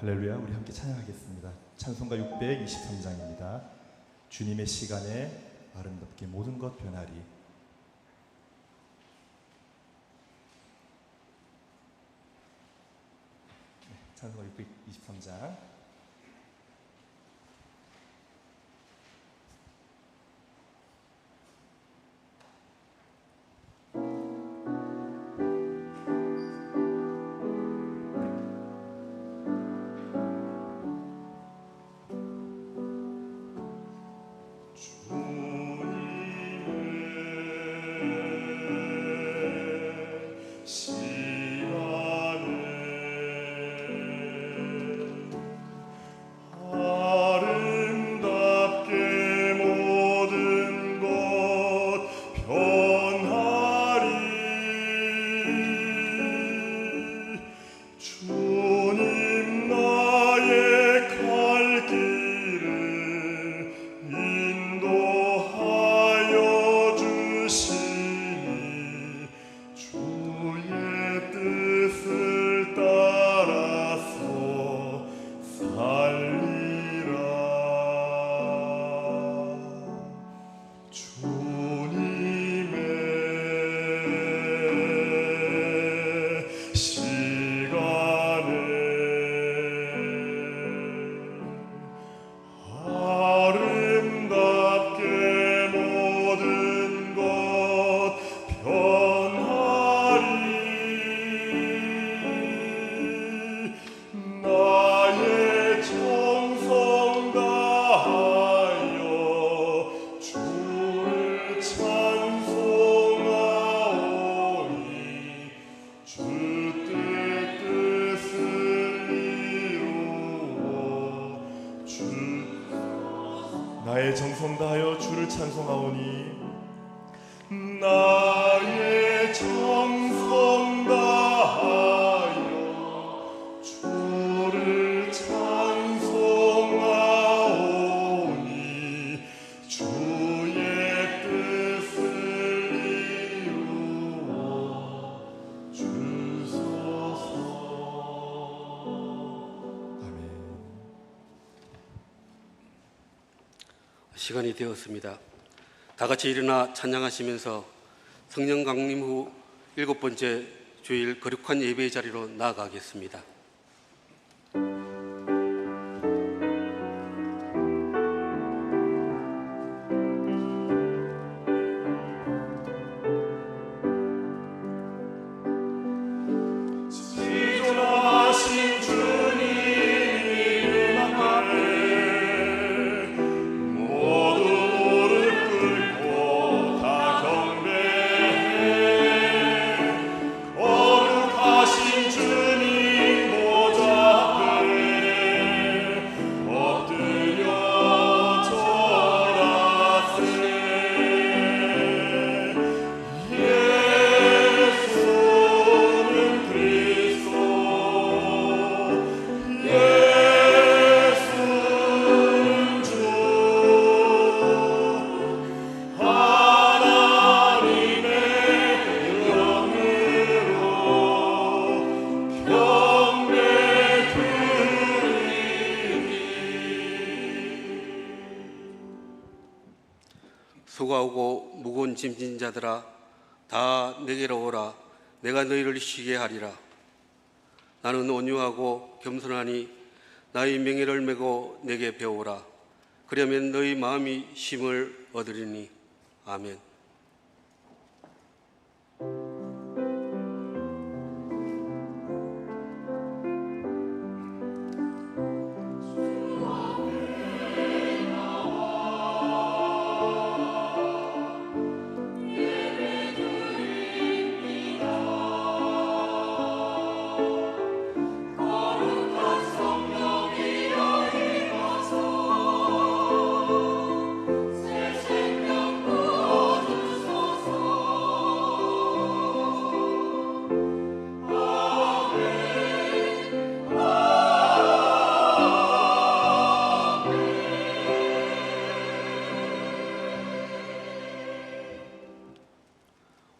할렐루야. 우리 함께 찬양하겠습니다. 찬송가 623장입니다. 주님의 시간에 아름답게 모든 것 변하리. 찬송가 623장. 나의 정성 다하여 주를 찬송하오니 나의 정성 다하여 주를 찬송하오니 주의 뜻을 이루어 주소서. 아멘. 시간이 되었습니다. 다 같이 일어나 찬양하시면서 성령 강림 후 7번째 주일 거룩한 예배의 자리로 나아가겠습니다. 수고하고 무거운 짐진 자들아 다 내게로 오라. 내가 너희를 쉬게 하리라. 나는 온유하고 겸손하니 나의 명예를 메고 내게 배우라. 그러면 너희 마음이 쉼을 얻으리니. 아멘.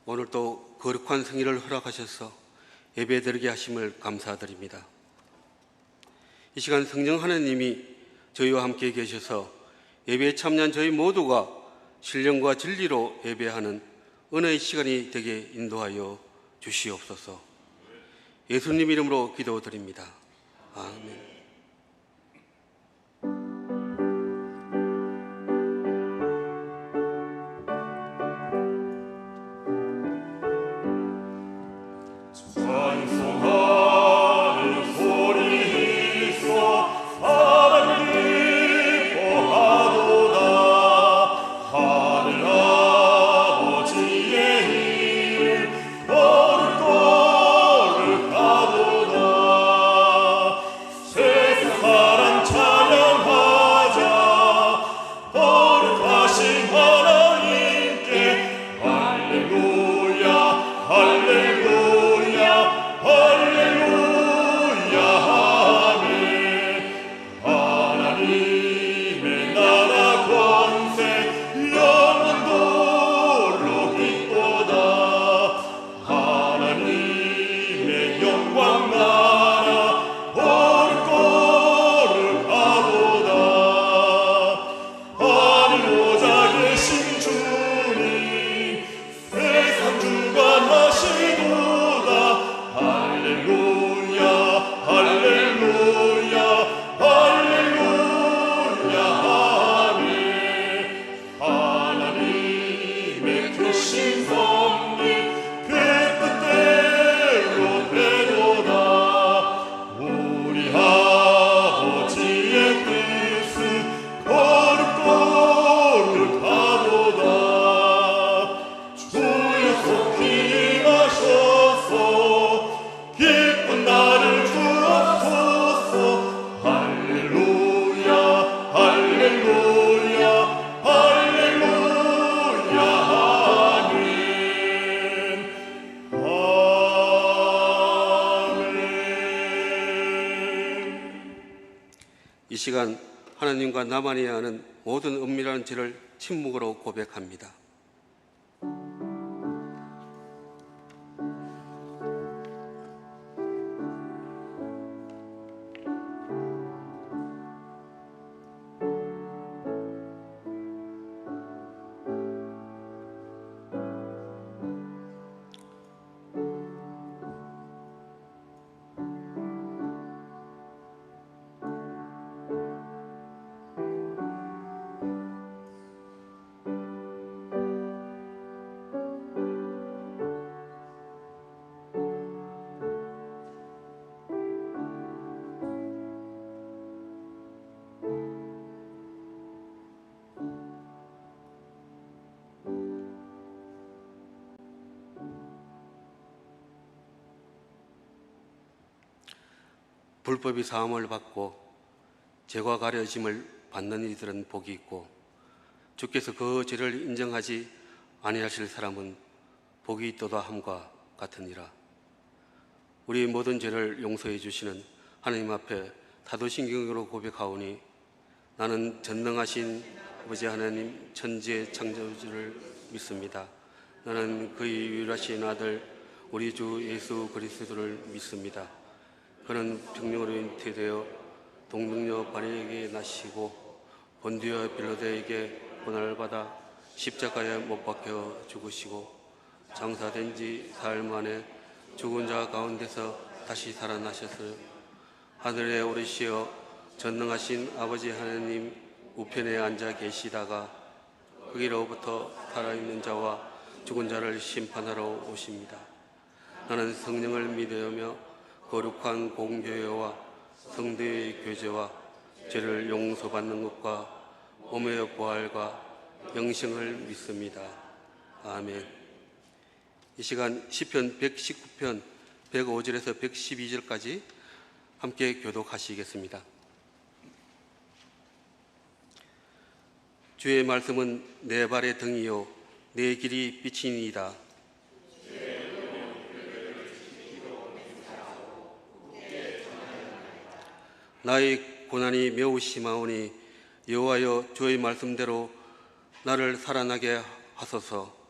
오늘도 거룩한 생일을 허락하셔서 예배드리게 하심을 감사드립니다. 이 시간 성령 하나님이 저희와 함께 계셔서 예배에 참여한 저희 모두가 신령과 진리로 예배하는 은혜의 시간이 되게 인도하여 주시옵소서. 예수님 이름으로 기도드립니다. 아멘. 이 시간 하나님과 나만이 아는 모든 은밀한 죄를 침묵으로 고백합니다. 불법이 사함을 받고 죄가 가려짐을 받는 이들은 복이 있고 주께서 그 죄를 인정하지 아니하실 사람은 복이 있도다 함과 같으니라. 우리 모든 죄를 용서해 주시는 하나님 앞에 타도신경으로 고백하오니 나는 전능하신 아버지 하나님 천지의 창조주를 믿습니다. 나는 그의 유일하신 아들 우리 주 예수 그리스도를 믿습니다. 그는 병령으로 잉태되어 동정녀 마리아에게 나시고 본디오 빌라도에게 고난을 받아 십자가에 못 박혀 죽으시고 장사된 지 사흘 만에 죽은 자 가운데서 다시 살아나셨어요. 하늘에 오르시어 전능하신 아버지 하나님 우편에 앉아 계시다가 거기로부터 살아있는 자와 죽은 자를 심판하러 오십니다. 나는 성령을 믿으며 거룩한 공교회와 성도의 교제와 죄를 용서받는 것과 몸의 부활과 영생을 믿습니다. 아멘. 이 시간 시편 119편 105절에서 112절까지 함께 교독하시겠습니다. 주의 말씀은 내 발의 등이요 내 길이 빛이니이다. 나의 고난이 매우 심하오니 여호와여 주의 말씀대로 나를 살아나게 하소서.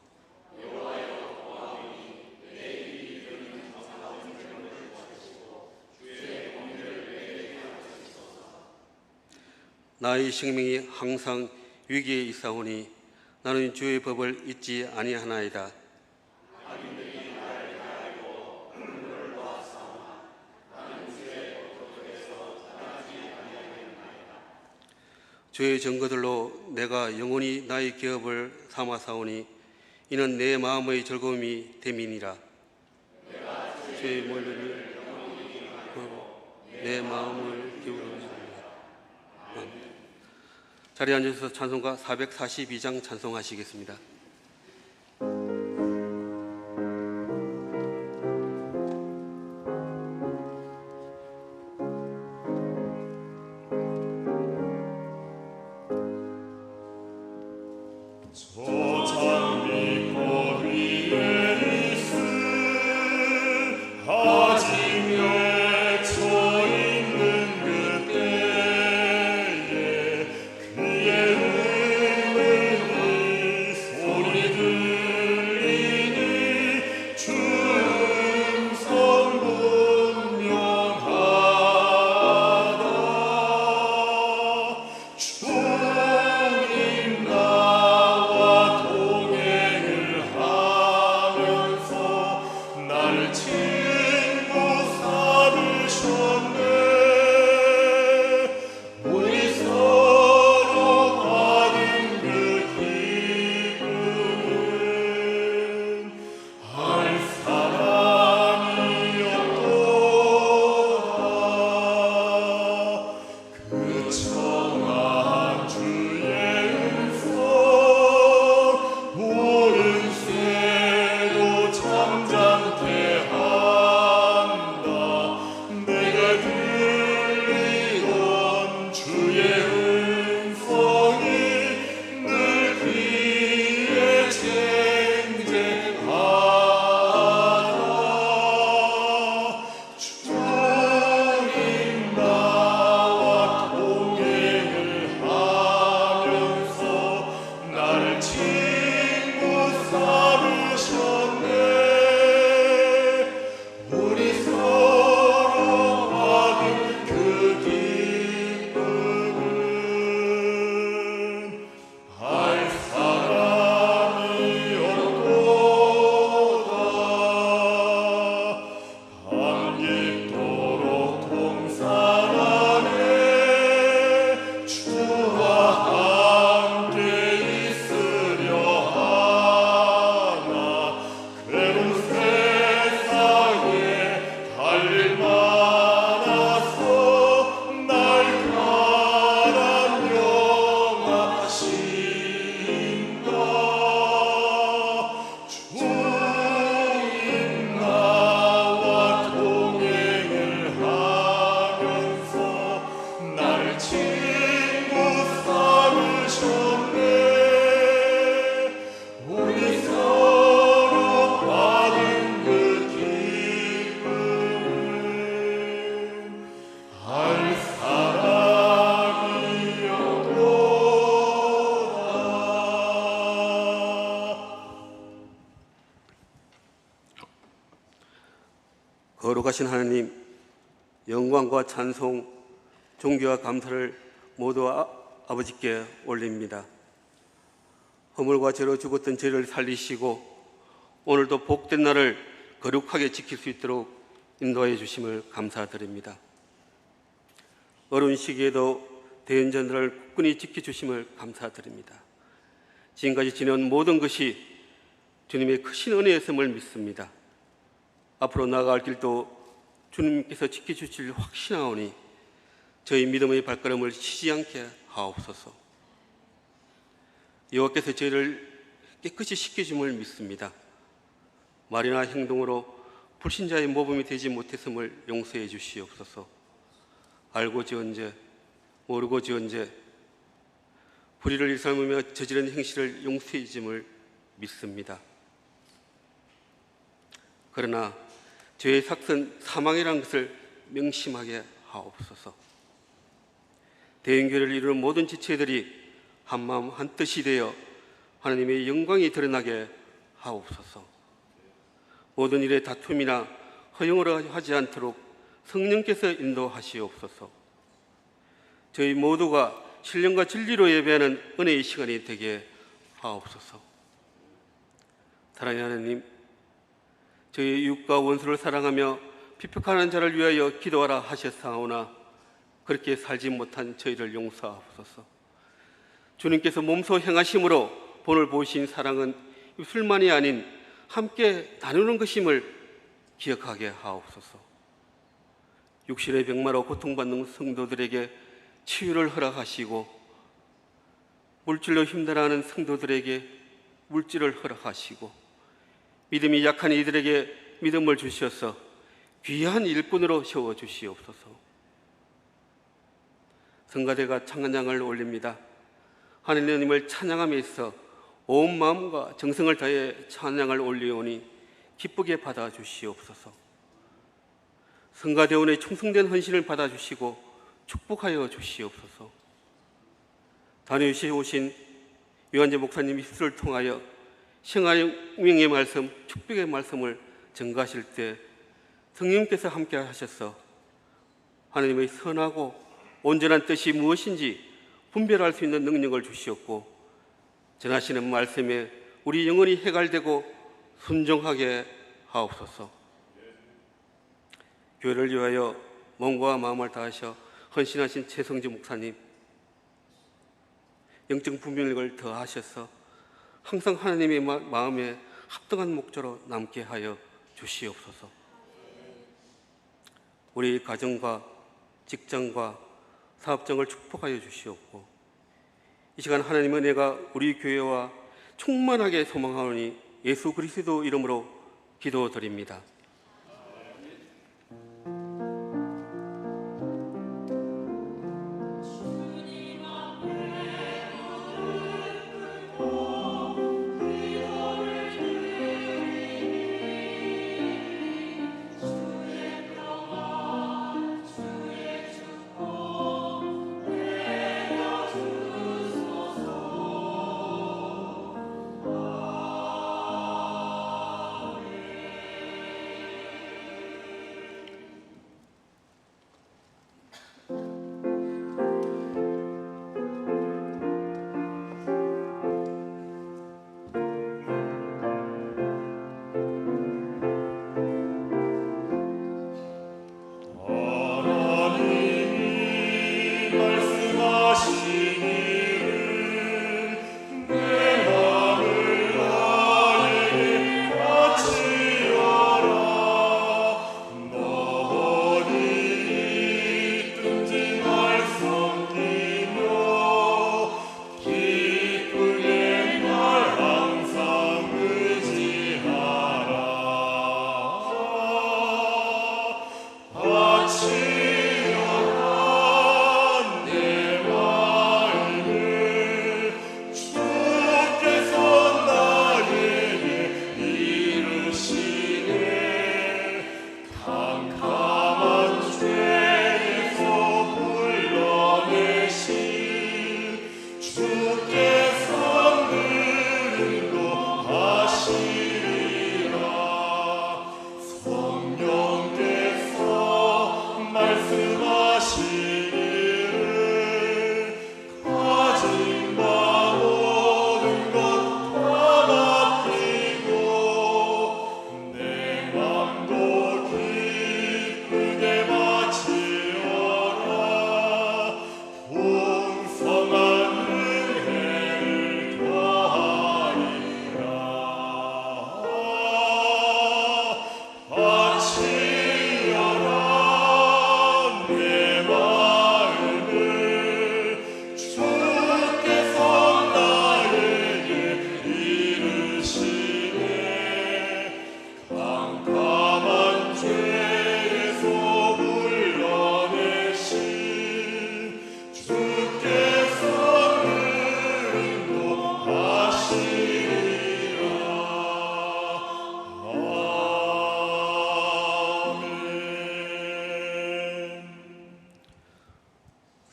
나의 생명이 항상 위기에 있사오니 나는 주의 법을 잊지 아니하나이다. 주의 증거들로 내가 영원히 나의 기업을 삼아사오니 이는 내 마음의 즐거움이 됨이니라. 주의 멀리를 내 마음을 기울이라. 자리에 앉으셔서 찬송가 442장 찬송하시겠습니다. 거룩하신 하나님, 영광과 찬송, 존귀와 감사를 모두 아버지께 올립니다. 허물과 죄로 죽었던 죄를 살리시고 오늘도 복된 날을 거룩하게 지킬 수 있도록 인도하여 주심을 감사드립니다. 어려운 시기에도 대연전들을 굳건히 지켜주심을 감사드립니다. 지금까지 지내온 모든 것이 주님의 크신 은혜였음을 믿습니다. 앞으로 나아갈 길도 주님께서 지켜주실 확신하오니 저희 믿음의 발걸음을 쉬지 않게 하옵소서. 여호와께서 저희를 깨끗이 씻겨줌을 믿습니다. 말이나 행동으로 불신자의 모범이 되지 못했음을 용서해 주시옵소서. 알고 지은 죄, 모르고 지은 죄, 불의를 일삼으며 저지른 행실을 용서해 줌을 믿습니다. 그러나 죄의 삭은 사망이라는 것을 명심하게 하옵소서. 대인교회를 이루는 모든 지체들이 한마음 한뜻이 되어 하나님의 영광이 드러나게 하옵소서. 모든 일에 다툼이나 허용을 하지 않도록 성령께서 인도하시옵소서. 저희 모두가 신령과 진리로 예배하는 은혜의 시간이 되게 하옵소서. 사랑하는 하나님, 저희 이웃과 원수를 사랑하며 피폭하는 자를 위하여 기도하라 하셨사오나 그렇게 살지 못한 저희를 용서하옵소서. 주님께서 몸소 행하심으로 본을 보이신 사랑은 술만이 아닌 함께 나누는 것임을 기억하게 하옵소서. 육신의 병마로 고통받는 성도들에게 치유를 허락하시고 물질로 힘들어하는 성도들에게 물질을 허락하시고 믿음이 약한 이들에게 믿음을 주셔서 귀한 일꾼으로 세워주시옵소서. 성가대가 찬양을 올립니다. 하느님을 찬양함에 있어 온 마음과 정성을 다해 찬양을 올리오니 기쁘게 받아주시옵소서. 성가대원의 충성된 헌신을 받아주시고 축복하여 주시옵소서. 다니엘시에 오신 요한재 목사님 입술을 통하여 생활명의 말씀, 축복의 말씀을 전가하실 때 성령님께서 함께 하셔서 하나님의 선하고 온전한 뜻이 무엇인지 분별할 수 있는 능력을 주시었고 전하시는 말씀에 우리 영혼이 해갈되고 순종하게 하옵소서. 교회를 위하여 몸과 마음을 다하셔 헌신하신 최성주 목사님, 영적 분별력을 더하셔서 항상 하나님의 마음에 합당한 목적으로 남게 하여 주시옵소서. 우리 가정과 직장과 사업장을 축복하여 주시옵고 이 시간 하나님의 은혜가 우리 교회와 충만하게 소망하오니 예수 그리스도 이름으로 기도드립니다.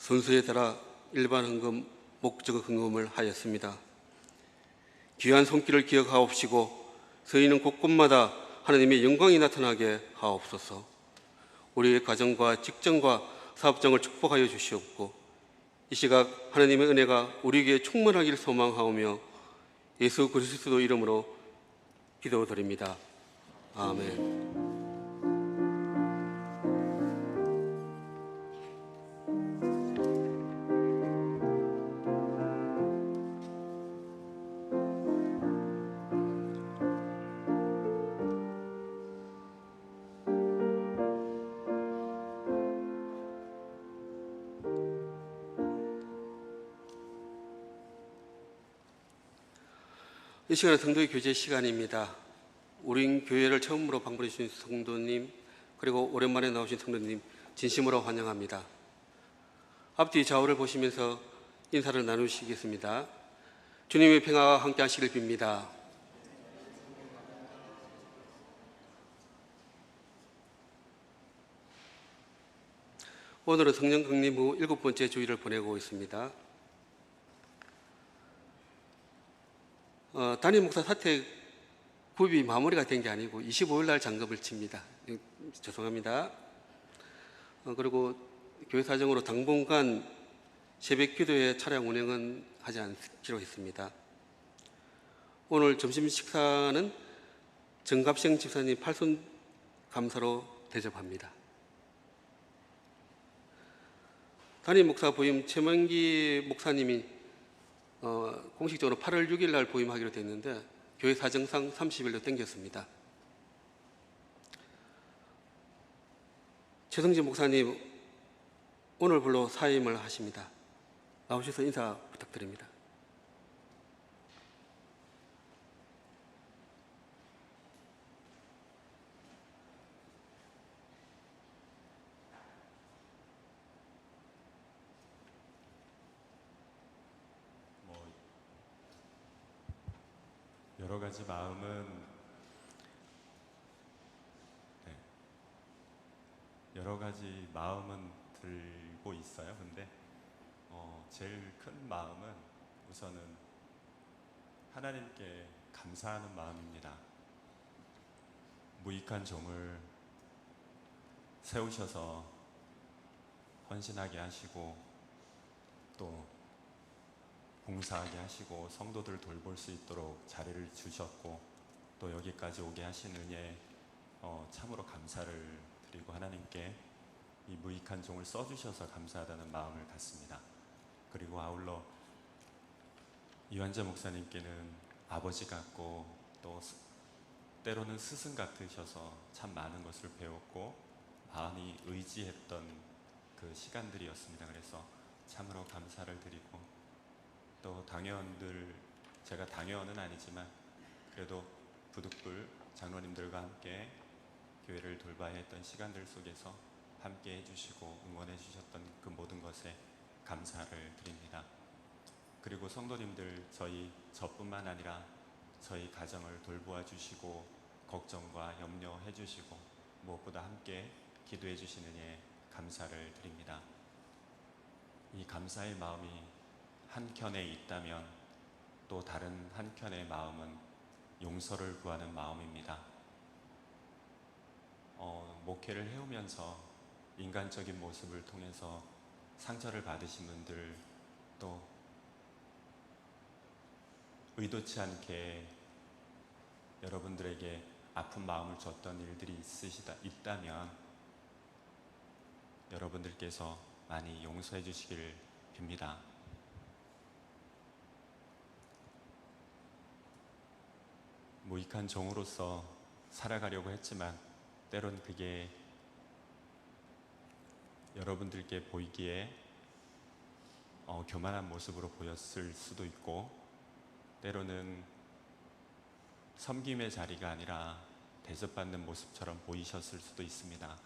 순서에 따라 일반 헌금, 목적 헌금을 하였습니다. 귀한 손길을 기억하옵시고 저희는 곳곳마다 하나님의 영광이 나타나게 하옵소서. 우리의 가정과 직장과 사업장을 축복하여 주시옵고 이 시각 하나님의 은혜가 우리에게 충만하기를 소망하오며 예수 그리스도 이름으로 기도드립니다. 아멘. 이 시간은 성도의 교제 시간입니다. 우리 교회를 처음으로 방문해 주신 성도님, 그리고 오랜만에 나오신 성도님 진심으로 환영합니다. 앞뒤 좌우를 보시면서 인사를 나누시겠습니다. 주님의 평화와 함께 하시길 빕니다. 오늘은 성령 강림 후 7번째 주일을 보내고 있습니다. 담임 목사 사택급이 마무리가 된 게 아니고 25일 날 장갑을 칩니다. 죄송합니다. 그리고 교회 사정으로 당분간 새벽 기도회 차량 운행은 하지 않기로 했습니다. 오늘 점심 식사는 정갑생 집사님 팔순 감사로 대접합니다. 담임 목사 부임 최명기 목사님이 공식적으로 8월 6일 날 부임하기로 됐는데 교회 사정상 30일로 당겼습니다. 최성진 목사님 오늘부로 사임을 하십니다. 나오셔서 인사 부탁드립니다. 여러 가지 마음은 여러 가지 마음은 들고 있어요. 근데 제일 큰 마음은 우선은 하나님께 감사하는 마음입니다. 무익한 종을 세우셔서 헌신하게 하시고 또 봉사하게 하시고 성도들 돌볼 수 있도록 자리를 주셨고 또 여기까지 오게 하신 은혜에 참으로 감사를 드리고 하나님께 이 무익한 종을 써주셔서 감사하다는 마음을 갖습니다. 그리고 아울러 이완재 목사님께는 아버지 같고 또 때로는 스승 같으셔서 참 많은 것을 배웠고 많이 의지했던 그 시간들이었습니다. 그래서 참으로 감사를 드리고 또 당회원들, 제가 당회원은 아니지만 그래도 부득불 장로님들과 함께 교회를 돌봐야 했던 시간들 속에서 함께 해주시고 응원해 주셨던 그 모든 것에 감사를 드립니다. 그리고 성도님들 저뿐만 아니라 저희 가정을 돌보아 주시고 걱정과 염려해 주시고 무엇보다 함께 기도해 주시는 예 감사를 드립니다. 이 감사의 마음이 한켠에 있다면 또 다른 한켠의 마음은 용서를 구하는 마음입니다. 목회를 해오면서 인간적인 모습을 통해서 상처를 받으신 분들 또 의도치 않게 여러분들에게 아픈 마음을 줬던 일들이 있다면 여러분들께서 많이 용서해 주시길 빕니다. 무익한 종으로서 살아가려고 했지만 때론 그게 여러분들께 보이기에 교만한 모습으로 보였을 수도 있고 때로는 섬김의 자리가 아니라 대접받는 모습처럼 보이셨을 수도 있습니다.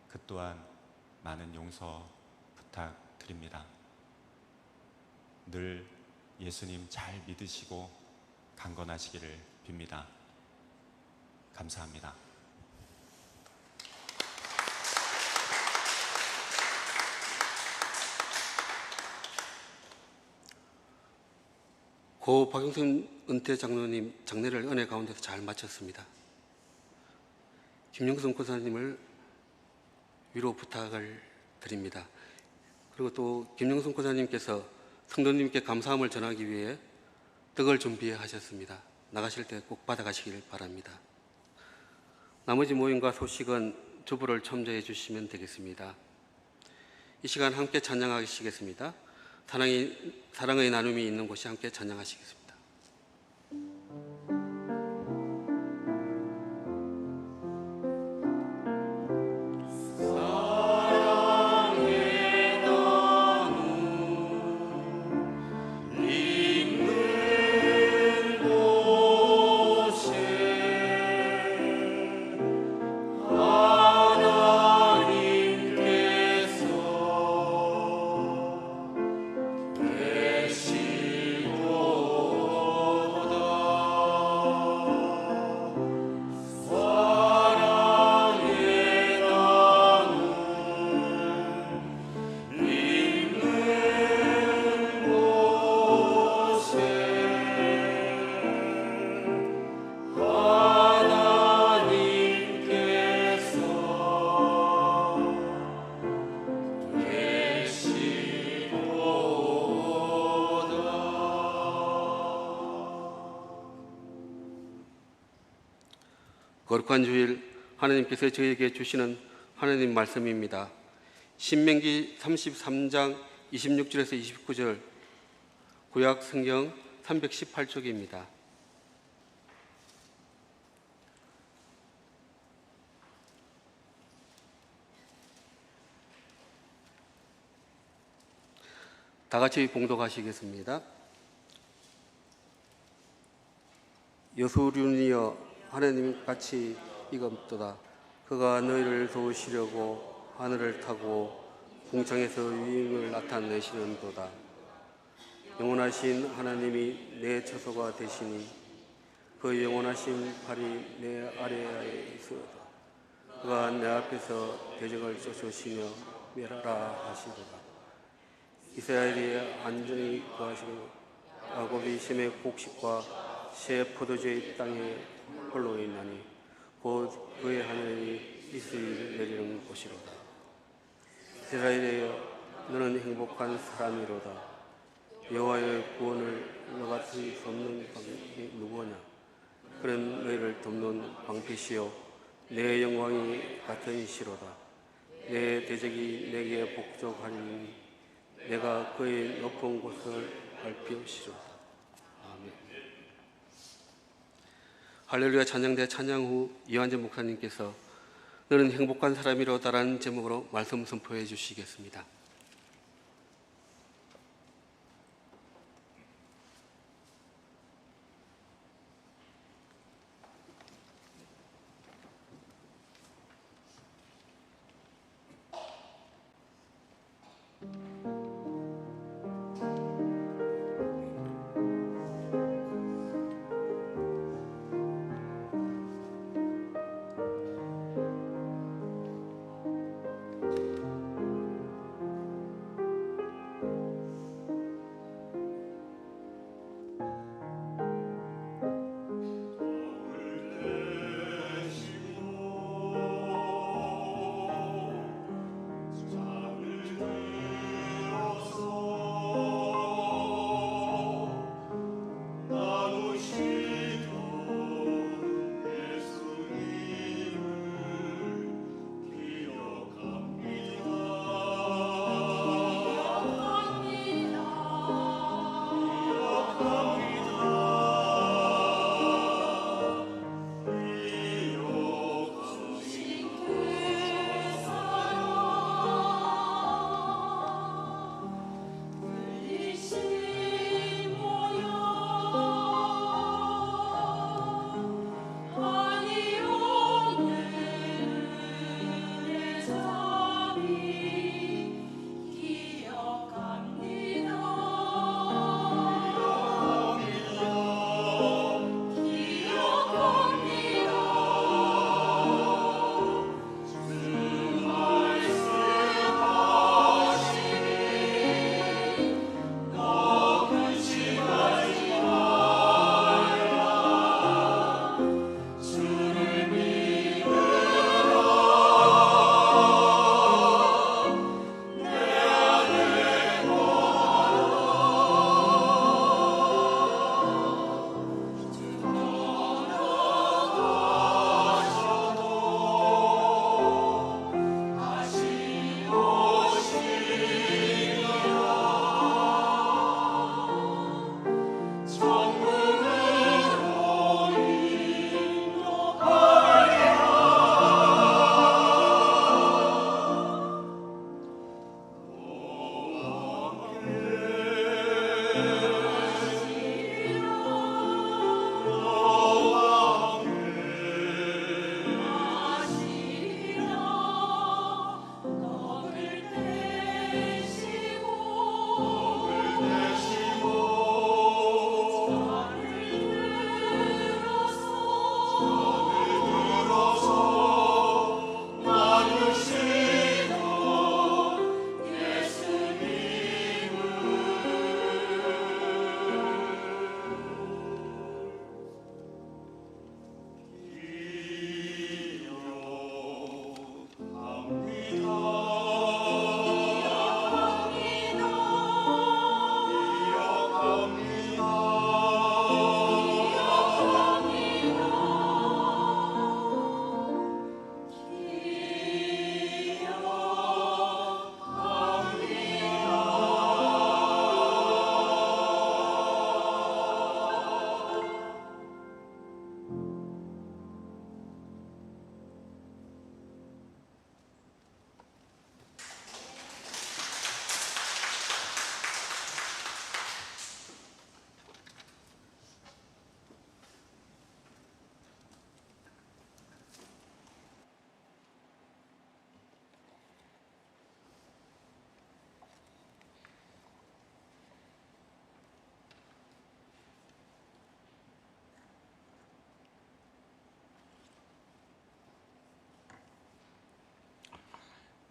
그 또한 많은 용서 부탁드립니다. 늘 예수님 잘 믿으시고 강건하시기를 빕니다. 감사합니다. 고 박용선 은퇴 장로님 장례를 은혜 가운데서 잘 마쳤습니다. 김영성 권사님을 위로 부탁을 드립니다. 그리고 또 김영순 권사님께서 성도님께 감사함을 전하기 위해 떡을 준비하셨습니다. 나가실 때 꼭 받아가시길 바랍니다. 나머지 모임과 소식은 주부를 첨부해 주시면 되겠습니다. 이 시간 함께 찬양하시겠습니다. 사랑의 나눔이 있는 곳이 함께 찬양하시겠습니다. 거룩한 주일, 하나님께서 저에게 주시는 하나님 말씀입니다. 신명기 33장 26절에서 29절, 구약 성경 318쪽입니다. 다 같이 봉독하시겠습니다. 여소륜이여 하나님 같이 이검도다. 그가 너희를 도우시려고 하늘을 타고 궁창에서 위임을 나타내시는도다. 영원하신 하나님이 내 처소가 되시니 그 영원하신 팔이 내 아래에 있으로다. 그가 내 앞에서 대적을 쫓으시며 멸하라 하시도다. 이스라엘이 안전히 구하시고 야곱이 셈의 곡식과 새 포도주의 땅에 홀로 있나니 곧 그의 하늘이 이슬이 내리는 곳이로다. 이스라엘이여 너는 행복한 사람이로다. 여호와의 구원을 너같이 돕는 방패 누구냐? 그는 너희를 돕는 방패시요 내 영광이 같은 시로다. 내 대적이 내게 복종하리니 내가 그의 높은 곳을 밟히시로다. 할렐루야 찬양대 찬양 후 이완전 목사님께서 너는 행복한 사람이로다라는 제목으로 말씀 선포해 주시겠습니다.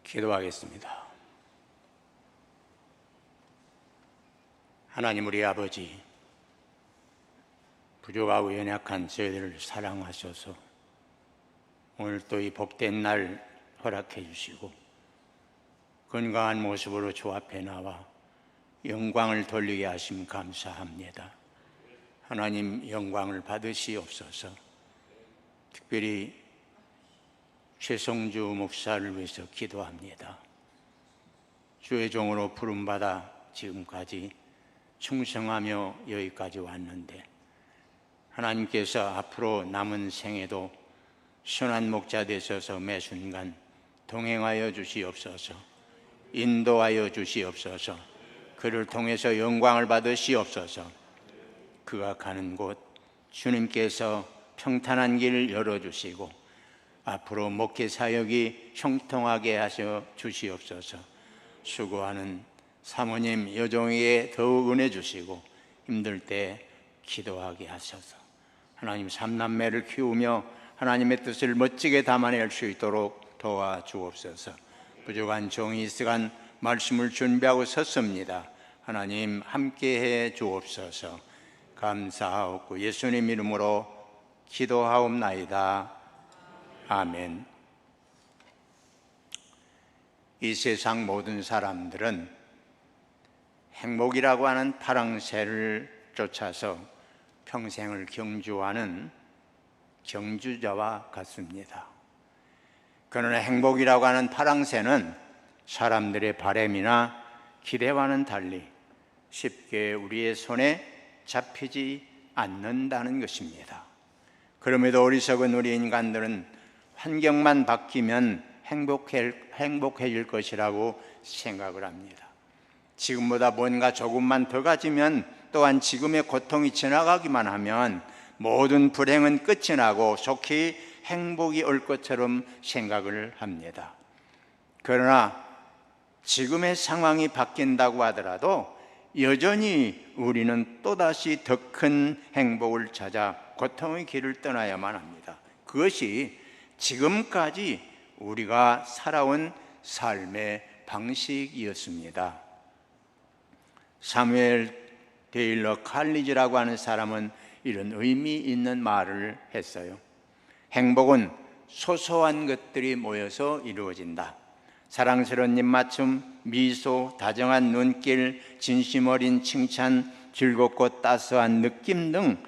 기도하겠습니다. 하나님 우리 아버지, 부족하고 연약한 저희들을 사랑하셔서 오늘 또 이 복된 날 허락해 주시고 건강한 모습으로 주 앞에 나와 영광을 돌리게 하심 감사합니다. 하나님 영광을 받으시옵소서. 특별히 최성주 목사를 위해서 기도합니다. 주의 종으로 부름받아 지금까지 충성하며 여기까지 왔는데 하나님께서 앞으로 남은 생에도 선한 목자 되셔서 매 순간 동행하여 주시옵소서. 인도하여 주시옵소서. 그를 통해서 영광을 받으시옵소서. 그가 가는 곳 주님께서 평탄한 길을 열어주시고 앞으로 목회 사역이 형통하게 하셔 주시옵소서. 수고하는 사모님 여종에게 더욱 은혜 주시고 힘들 때 기도하게 하셔서 하나님 삼남매를 키우며 하나님의 뜻을 멋지게 담아낼 수 있도록 도와주옵소서. 부족한 종이 이 시간 말씀을 준비하고 섰습니다. 하나님 함께해 주옵소서. 감사하옵고 예수님 이름으로 기도하옵나이다. 아멘. 이 세상 모든 사람들은 행복이라고 하는 파랑새를 쫓아서 평생을 경주하는 경주자와 같습니다. 그러나 행복이라고 하는 파랑새는 사람들의 바람이나 기대와는 달리 쉽게 우리의 손에 잡히지 않는다는 것입니다. 그럼에도 어리석은 우리 인간들은 환경만 바뀌면 행복해질 것이라고 생각을 합니다. 지금보다 뭔가 조금만 더 가지면 또한 지금의 고통이 지나가기만 하면 모든 불행은 끝이 나고 속히 행복이 올 것처럼 생각을 합니다. 그러나 지금의 상황이 바뀐다고 하더라도 여전히 우리는 또다시 더 큰 행복을 찾아 고통의 길을 떠나야만 합니다. 그것이 지금까지 우리가 살아온 삶의 방식이었습니다. 사무엘 데일러 칼리지라고 하는 사람은 이런 의미 있는 말을 했어요. 행복은 소소한 것들이 모여서 이루어진다. 사랑스러운 입맞춤, 미소, 다정한 눈길, 진심 어린 칭찬, 즐겁고 따스한 느낌 등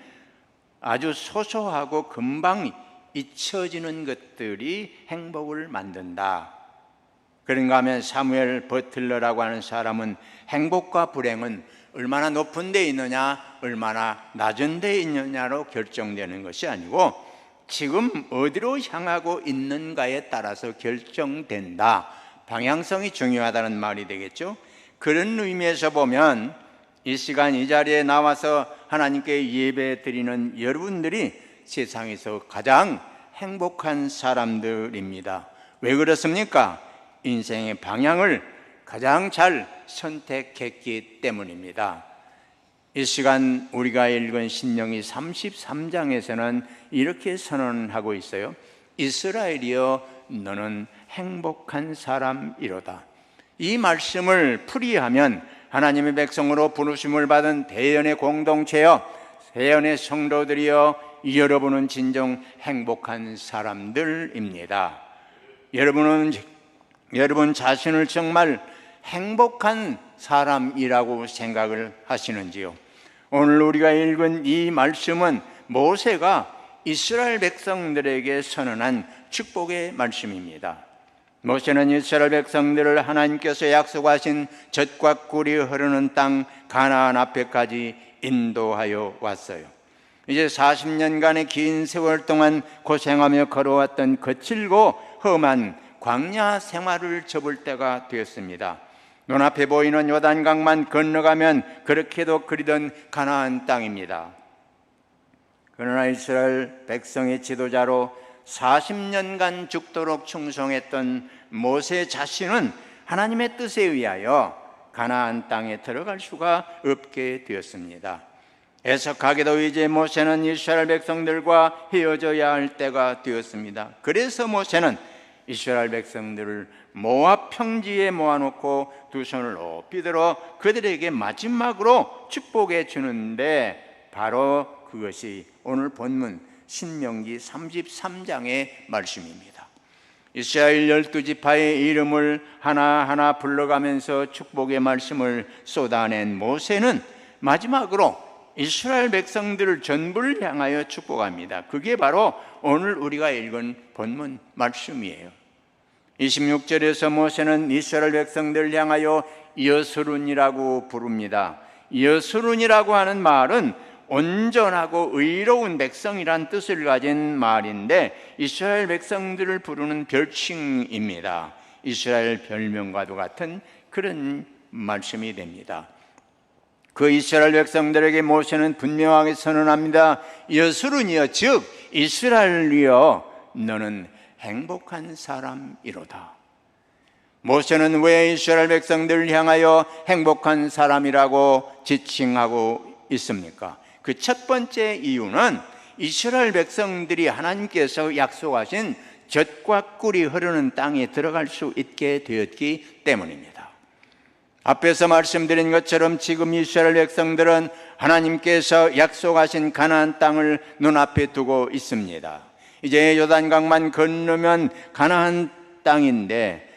아주 소소하고 금방 잊혀지는 것들이 행복을 만든다. 그런가 하면 사무엘 버틀러라고 하는 사람은 행복과 불행은 얼마나 높은 데 있느냐, 얼마나 낮은 데 있느냐로 결정되는 것이 아니고 지금 어디로 향하고 있는가에 따라서 결정된다. 방향성이 중요하다는 말이 되겠죠. 그런 의미에서 보면 이 시간 이 자리에 나와서 하나님께 예배 드리는 여러분들이 세상에서 가장 행복한 사람들입니다. 왜 그렇습니까? 인생의 방향을 가장 잘 선택했기 때문입니다. 이 시간 우리가 읽은 신명기 33장에서는 이렇게 선언하고 있어요. 이스라엘이여 너는 행복한 사람이로다. 이 말씀을 풀이하면 하나님의 백성으로 부르심을 받은 대연의 공동체여, 대연의 성도들이여, 여러분은 진정 행복한 사람들입니다. 여러분 자신을 정말 행복한 사람이라고 생각을 하시는지요? 오늘 우리가 읽은 이 말씀은 모세가 이스라엘 백성들에게 선언한 축복의 말씀입니다. 모세는 이스라엘 백성들을 하나님께서 약속하신 젖과 꿀이 흐르는 땅 가나안 앞에까지 인도하여 왔어요. 이제 40년간의 긴 세월 동안 고생하며 걸어왔던 거칠고 험한 광야 생활을 접을 때가 되었습니다. 눈앞에 보이는 요단강만 건너가면 그렇게도 그리던 가나안 땅입니다. 그러나 이스라엘 백성의 지도자로 40년간 죽도록 충성했던 모세 자신은 하나님의 뜻에 의하여 가나안 땅에 들어갈 수가 없게 되었습니다. 애석하게도 이제 모세는 이스라엘 백성들과 헤어져야 할 때가 되었습니다. 그래서 모세는 이스라엘 백성들을 모압 평지에 모아놓고 두 손을 높이 들어 그들에게 마지막으로 축복해 주는데, 바로 그것이 오늘 본문 신명기 33장의 말씀입니다. 이스라엘 12지파의 이름을 하나하나 불러가면서 축복의 말씀을 쏟아낸 모세는 마지막으로 이스라엘 백성들을 전부를 향하여 축복합니다. 그게 바로 오늘 우리가 읽은 본문 말씀이에요. 26절에서 모세는 이스라엘 백성들을 향하여 여스룬이라고 부릅니다. 여스룬이라고 하는 말은 온전하고 의로운 백성이란 뜻을 가진 말인데, 이스라엘 백성들을 부르는 별칭입니다. 이스라엘 별명과도 같은 그런 말씀이 됩니다. 그 이스라엘 백성들에게 모세는 분명하게 선언합니다. 여스룬이여, 즉 이스라엘이여, 너는 행복한 사람이로다. 모세는 왜 이스라엘 백성들을 향하여 행복한 사람이라고 지칭하고 있습니까? 그 첫 번째 이유는 이스라엘 백성들이 하나님께서 약속하신 젖과 꿀이 흐르는 땅에 들어갈 수 있게 되었기 때문입니다. 앞에서 말씀드린 것처럼 지금 이스라엘 백성들은 하나님께서 약속하신 가나안 땅을 눈앞에 두고 있습니다. 이제 요단강만 건너면 가나안 땅인데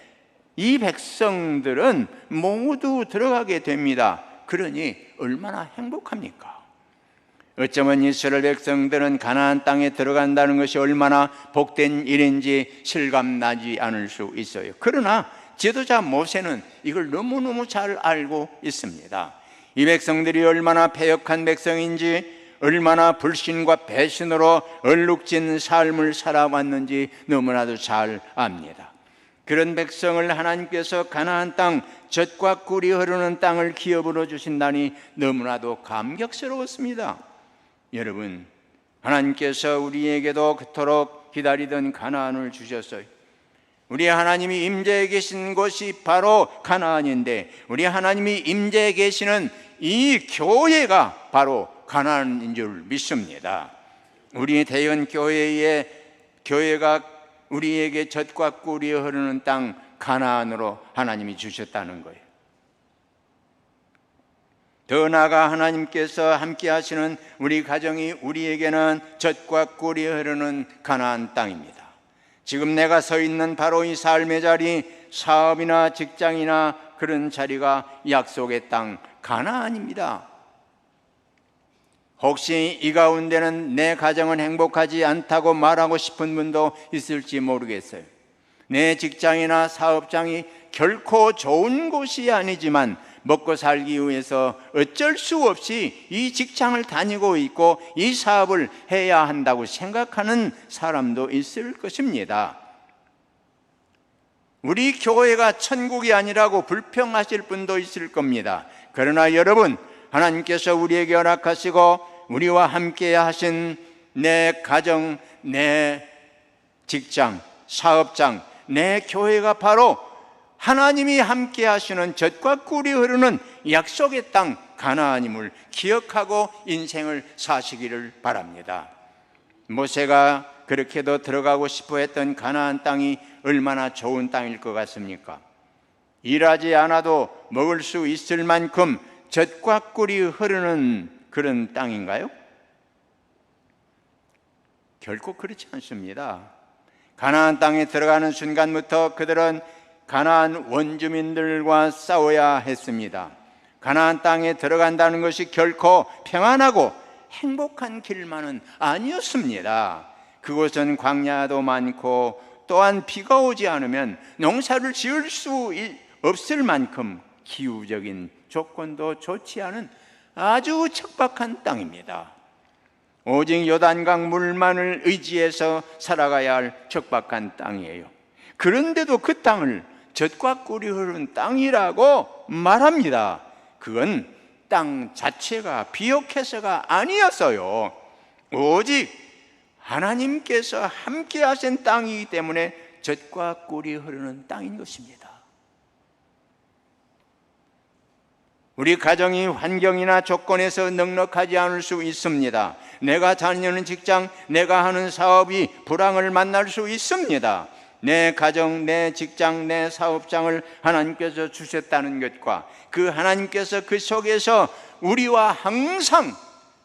이 백성들은 모두 들어가게 됩니다. 그러니 얼마나 행복합니까? 어쩌면 이스라엘 백성들은 가나안 땅에 들어간다는 것이 얼마나 복된 일인지 실감나지 않을 수 있어요. 그러나 지도자 모세는 이걸 너무너무 잘 알고 있습니다. 이 백성들이 얼마나 패역한 백성인지, 얼마나 불신과 배신으로 얼룩진 삶을 살아왔는지 너무나도 잘 압니다. 그런 백성을 하나님께서 가나안 땅, 젖과 꿀이 흐르는 땅을 기업으로 주신다니 너무나도 감격스러웠습니다. 여러분, 하나님께서 우리에게도 그토록 기다리던 가나안을 주셨어요. 우리 하나님이 임재해 계신 곳이 바로 가나안인데, 우리 하나님이 임재해 계시는 이 교회가 바로 가나안인 줄 믿습니다. 우리 대연 교회가 우리에게 젖과 꿀이 흐르는 땅 가나안으로 하나님이 주셨다는 거예요. 더 나아가 하나님께서 함께 하시는 우리 가정이 우리에게는 젖과 꿀이 흐르는 가나안 땅입니다. 지금 내가 서 있는 바로 이 삶의 자리, 사업이나 직장이나 그런 자리가 약속의 땅 가나안입니다. 혹시 이 가운데는 내 가정은 행복하지 않다고 말하고 싶은 분도 있을지 모르겠어요. 내 직장이나 사업장이 결코 좋은 곳이 아니지만 먹고 살기 위해서 어쩔 수 없이 이 직장을 다니고 있고 이 사업을 해야 한다고 생각하는 사람도 있을 것입니다. 우리 교회가 천국이 아니라고 불평하실 분도 있을 겁니다. 그러나 여러분, 하나님께서 우리에게 허락하시고 우리와 함께 하신 내 가정, 내 직장, 사업장, 내 교회가 바로 하나님이 함께 하시는 젖과 꿀이 흐르는 약속의 땅 가나안임을 기억하고 인생을 사시기를 바랍니다. 모세가 그렇게도 들어가고 싶어 했던 가나안 땅이 얼마나 좋은 땅일 것 같습니까? 일하지 않아도 먹을 수 있을 만큼 젖과 꿀이 흐르는 그런 땅인가요? 결코 그렇지 않습니다. 가나안 땅에 들어가는 순간부터 그들은 가나안 원주민들과 싸워야 했습니다. 가나안 땅에 들어간다는 것이 결코 평안하고 행복한 길만은 아니었습니다. 그곳은 광야도 많고 또한 비가 오지 않으면 농사를 지을 수 없을 만큼 기후적인 조건도 좋지 않은 아주 척박한 땅입니다. 오직 요단강 물만을 의지해서 살아가야 할 척박한 땅이에요. 그런데도 그 땅을 젖과 꿀이 흐르는 땅이라고 말합니다. 그건 땅 자체가 비옥해서가 아니었어요. 오직 하나님께서 함께 하신 땅이기 때문에 젖과 꿀이 흐르는 땅인 것입니다. 우리 가정이 환경이나 조건에서 넉넉하지 않을 수 있습니다. 내가 다니는 직장, 내가 하는 사업이 불황을 만날 수 있습니다. 내 가정, 내 직장, 내 사업장을 하나님께서 주셨다는 것과 그 하나님께서 그 속에서 우리와 항상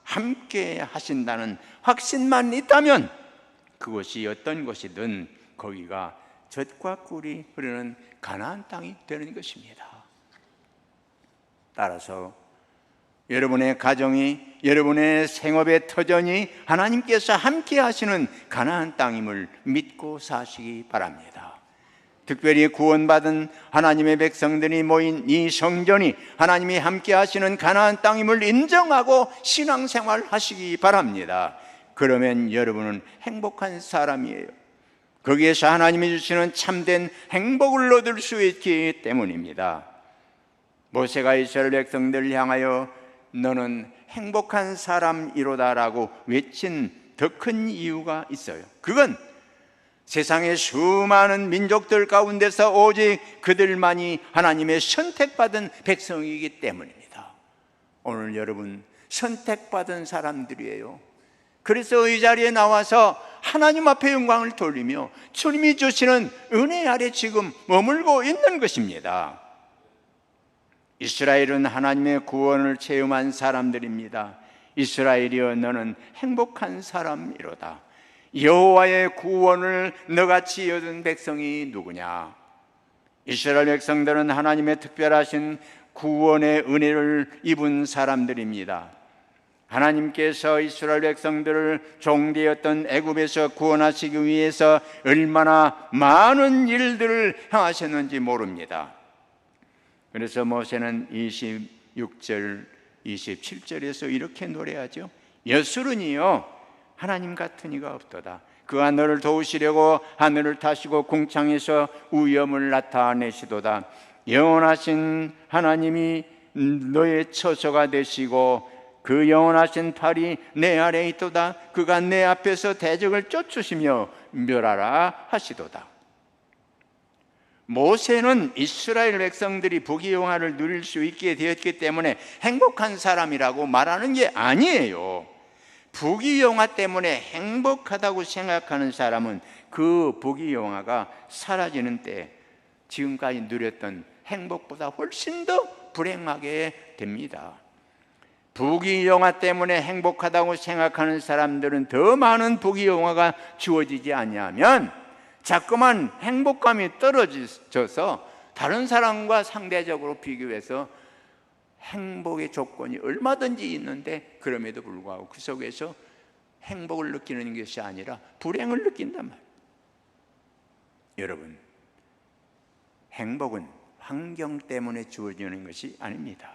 함께 하신다는 확신만 있다면 그것이 어떤 곳이든 거기가 젖과 꿀이 흐르는 가나안 땅이 되는 것입니다. 따라서 여러분의 가정이, 여러분의 생업의 터전이 하나님께서 함께 하시는 가나안 땅임을 믿고 사시기 바랍니다. 특별히 구원받은 하나님의 백성들이 모인 이 성전이 하나님이 함께 하시는 가나안 땅임을 인정하고 신앙생활 하시기 바랍니다. 그러면 여러분은 행복한 사람이에요. 거기에서 하나님이 주시는 참된 행복을 얻을 수 있기 때문입니다. 모세가 이스라엘 백성들을 향하여 너는 행복한 사람이로다라고 외친 더 큰 이유가 있어요. 그건 세상의 수많은 민족들 가운데서 오직 그들만이 하나님의 선택받은 백성이기 때문입니다. 오늘 여러분 선택받은 사람들이에요. 그래서 이 자리에 나와서 하나님 앞에 영광을 돌리며 주님이 주시는 은혜 아래 지금 머물고 있는 것입니다. 이스라엘은 하나님의 구원을 체험한 사람들입니다. 이스라엘이여 너는 행복한 사람이로다. 여호와의 구원을 너같이 얻은 백성이 누구냐? 이스라엘 백성들은 하나님의 특별하신 구원의 은혜를 입은 사람들입니다. 하나님께서 이스라엘 백성들을 종되었던 애굽에서 구원하시기 위해서 얼마나 많은 일들을 행하셨는지 모릅니다. 그래서 모세는 26절, 27절에서 이렇게 노래하죠. 여술은이요 하나님 같은 이가 없도다. 그가 너를 도우시려고 하늘을 타시고 궁창에서 우염을 나타내시도다. 영원하신 하나님이 너의 처소가 되시고 그 영원하신 팔이 내 아래에 있도다. 그가 내 앞에서 대적을 쫓으시며 멸하라 하시도다. 모세는 이스라엘 백성들이 부귀영화를 누릴 수 있게 되었기 때문에 행복한 사람이라고 말하는 게 아니에요. 부귀영화 때문에 행복하다고 생각하는 사람은 그 부귀영화가 사라지는 때 지금까지 누렸던 행복보다 훨씬 더 불행하게 됩니다. 부귀영화 때문에 행복하다고 생각하는 사람들은 더 많은 부귀영화가 주어지지 않냐면 자꾸만 행복감이 떨어져서 다른 사람과 상대적으로 비교해서 행복의 조건이 얼마든지 있는데 그럼에도 불구하고 그 속에서 행복을 느끼는 것이 아니라 불행을 느낀단 말이에요. 여러분, 행복은 환경 때문에 주어지는 것이 아닙니다.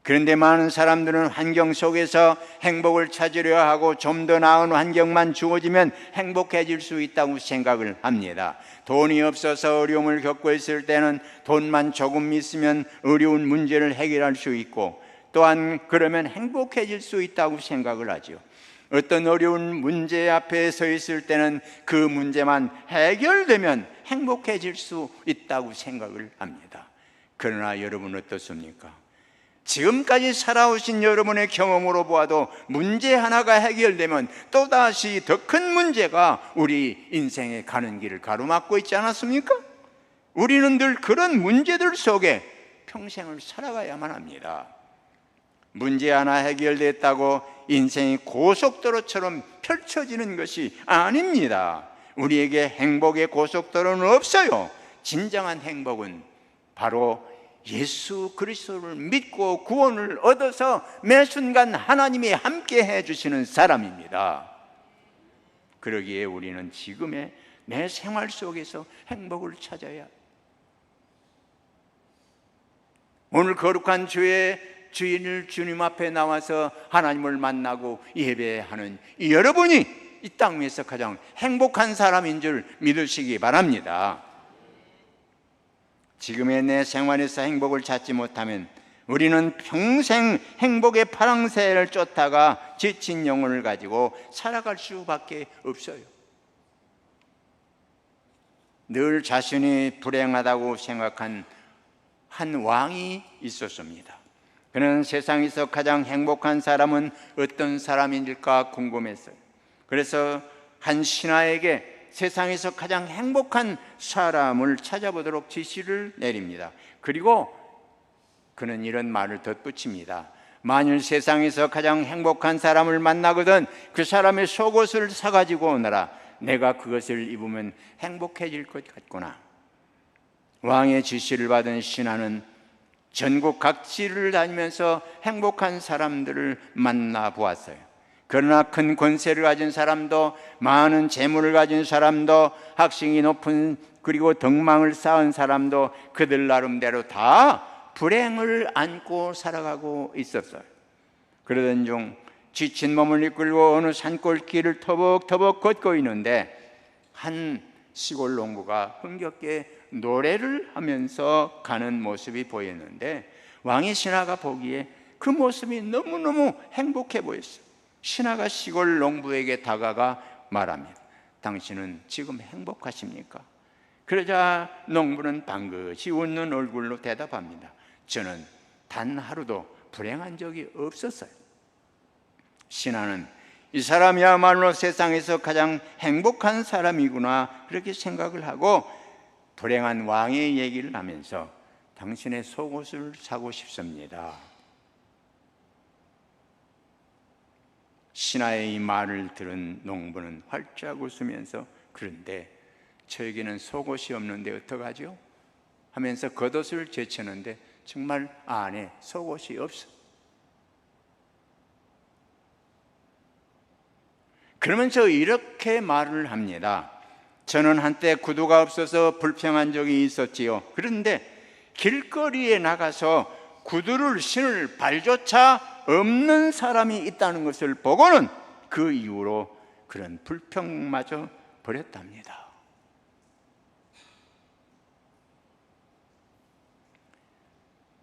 그런데 많은 사람들은 환경 속에서 행복을 찾으려 하고 좀 더 나은 환경만 주어지면 행복해질 수 있다고 생각을 합니다. 돈이 없어서 어려움을 겪고 있을 때는 돈만 조금 있으면 어려운 문제를 해결할 수 있고 또한 그러면 행복해질 수 있다고 생각을 하죠. 어떤 어려운 문제 앞에 서 있을 때는 그 문제만 해결되면 행복해질 수 있다고 생각을 합니다. 그러나 여러분 어떻습니까? 지금까지 살아오신 여러분의 경험으로 보아도 문제 하나가 해결되면 또다시 더 큰 문제가 우리 인생에 가는 길을 가로막고 있지 않았습니까? 우리는 늘 그런 문제들 속에 평생을 살아가야만 합니다. 문제 하나 해결됐다고 인생이 고속도로처럼 펼쳐지는 것이 아닙니다. 우리에게 행복의 고속도로는 없어요. 진정한 행복은 바로 예수 그리스도를 믿고 구원을 얻어서 매 순간 하나님이 함께 해주시는 사람입니다. 그러기에 우리는 지금의 내 생활 속에서 행복을 찾아야 합니다. 오늘 거룩한 주의 주인을 주님 앞에 나와서 하나님을 만나고 예배하는 여러분이 이 땅 위에서 가장 행복한 사람인 줄 믿으시기 바랍니다. 지금의 내 생활에서 행복을 찾지 못하면 우리는 평생 행복의 파랑새를 쫓다가 지친 영혼을 가지고 살아갈 수밖에 없어요. 늘 자신이 불행하다고 생각한 한 왕이 있었습니다. 그는 세상에서 가장 행복한 사람은 어떤 사람인지가 궁금했어요. 그래서 한 신하에게 세상에서 가장 행복한 사람을 찾아보도록 지시를 내립니다. 그리고 그는 이런 말을 덧붙입니다. 만일 세상에서 가장 행복한 사람을 만나거든 그 사람의 속옷을 사가지고 오너라. 내가 그것을 입으면 행복해질 것 같구나. 왕의 지시를 받은 신하는 전국 각지를 다니면서 행복한 사람들을 만나보았어요. 그러나 큰 권세를 가진 사람도, 많은 재물을 가진 사람도, 학식이 높은 그리고 덕망을 쌓은 사람도 그들 나름대로 다 불행을 안고 살아가고 있었어요. 그러던 중 지친 몸을 이끌고 어느 산골길을 터벅터벅 걷고 있는데 한 시골 농부가 흥겹게 노래를 하면서 가는 모습이 보였는데 왕의 신하가 보기에 그 모습이 너무너무 행복해 보였어요. 신하가 시골 농부에게 다가가 말합니다. 당신은 지금 행복하십니까? 그러자 농부는 방긋이 웃는 얼굴로 대답합니다. 저는 단 하루도 불행한 적이 없었어요. 신하는 이 사람이야말로 세상에서 가장 행복한 사람이구나 그렇게 생각을 하고 불행한 왕의 얘기를 하면서 당신의 속옷을 사고 싶습니다. 신하의 이 말을 들은 농부는 활짝 웃으면서 그런데 저에게는 속옷이 없는데 어떡하죠? 하면서 겉옷을 제쳤는데 정말 안에 속옷이 없어. 그러면서 이렇게 말을 합니다. 저는 한때 구두가 없어서 불평한 적이 있었지요. 그런데 길거리에 나가서 구두를 신을 발조차 없는 사람이 있다는 것을 보고는 그 이후로 그런 불평마저 버렸답니다.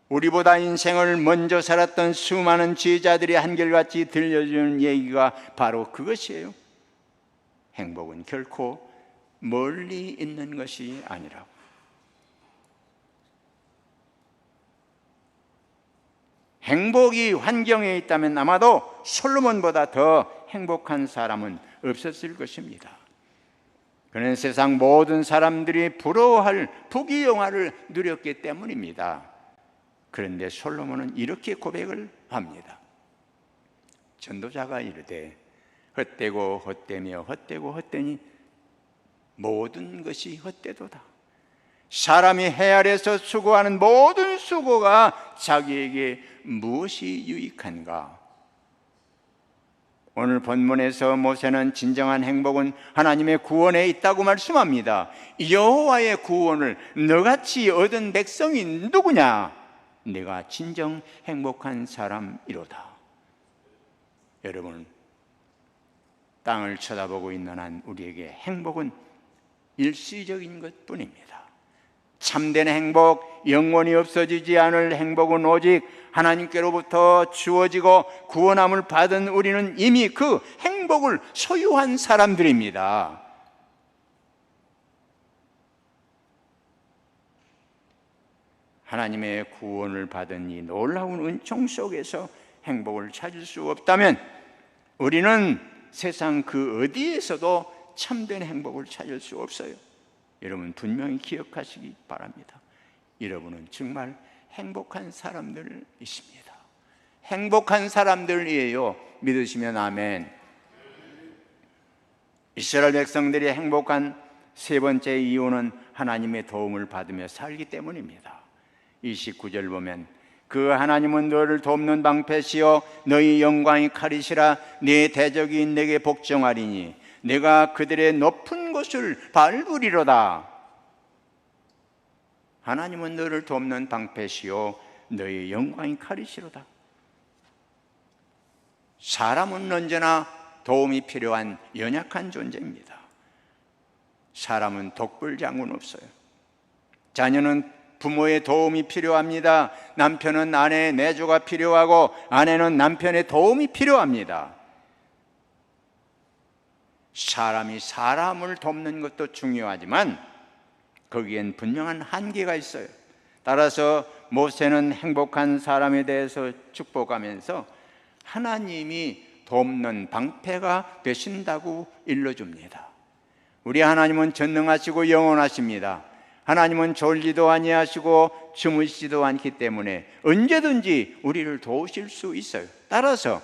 우리보다 인생을 먼저 살았던 수많은 지혜자들이 한결같이 들려주는 얘기가 바로 그것이에요. 행복은 결코 멀리 있는 것이 아니라고. 행복이 환경에 있다면 아마도 솔로몬보다 더 행복한 사람은 없었을 것입니다. 그는 세상 모든 사람들이 부러워할 부귀영화를 누렸기 때문입니다. 그런데 솔로몬은 이렇게 고백을 합니다. 전도자가 이르되 헛되고 헛되며 헛되고 헛되니 모든 것이 헛되도다. 사람이 해 아래서 수고하는 모든 수고가 자기에게 무엇이 유익한가? 오늘 본문에서 모세는 진정한 행복은 하나님의 구원에 있다고 말씀합니다. 여호와의 구원을 너같이 얻은 백성이 누구냐? 내가 진정 행복한 사람이로다. 여러분, 땅을 쳐다보고 있는 한 우리에게 행복은 일시적인 것뿐입니다. 참된 행복, 영원히 없어지지 않을 행복은 오직 하나님께로부터 주어지고 구원함을 받은 우리는 이미 그 행복을 소유한 사람들입니다. 하나님의 구원을 받은 이 놀라운 은총 속에서 행복을 찾을 수 없다면 우리는 세상 그 어디에서도 참된 행복을 찾을 수 없어요. 여러분 분명히 기억하시기 바랍니다. 여러분은 정말 행복한 사람들이십니다. 행복한 사람들이에요. 믿으시면 아멘. 이스라엘 백성들이 행복한 세 번째 이유는 하나님의 도움을 받으며 살기 때문입니다. 29절 보면 그 하나님은 너를 돕는 방패시요 너희 영광이 칼이시라. 네 대적이 내게 복종하리니 내가 그들의 높은 곳을 밟으리로다. 하나님은 너를 돕는 방패시요 너희 영광이 칼이시로다. 사람은 언제나 도움이 필요한 연약한 존재입니다. 사람은 독불장군 없어요. 자녀는 부모의 도움이 필요합니다. 남편은 아내의 내조가 필요하고 아내는 남편의 도움이 필요합니다. 사람이 사람을 돕는 것도 중요하지만 거기엔 분명한 한계가 있어요. 따라서 모세는 행복한 사람에 대해서 축복하면서 하나님이 돕는 방패가 되신다고 일러줍니다. 우리 하나님은 전능하시고 영원하십니다. 하나님은 졸지도 아니하시고 주무시지도 않기 때문에 언제든지 우리를 도우실 수 있어요. 따라서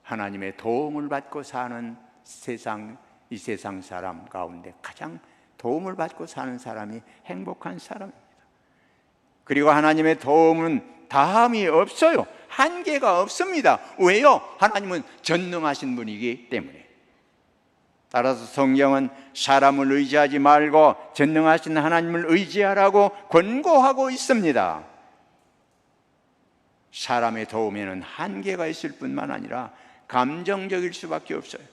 하나님의 도움을 받고 사는 이 세상 사람 가운데 가장 도움을 받고 사는 사람이 행복한 사람입니다. 그리고 하나님의 도움은 다함이 없어요. 한계가 없습니다. 왜요? 하나님은 전능하신 분이기 때문에. 따라서 성경은 사람을 의지하지 말고 전능하신 하나님을 의지하라고 권고하고 있습니다. 사람의 도움에는 한계가 있을 뿐만 아니라 감정적일 수밖에 없어요.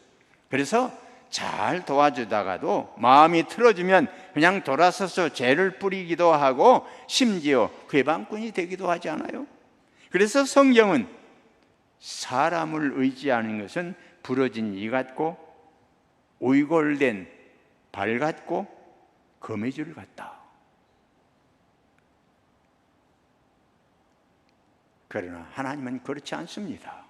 그래서 잘 도와주다가도 마음이 틀어지면 그냥 돌아서서 죄를 뿌리기도 하고 심지어 괴방꾼이 되기도 하지 않아요? 그래서 성경은 사람을 의지하는 것은 부러진 이 같고 오이골된 발 같고 거미줄 같다. 그러나 하나님은 그렇지 않습니다.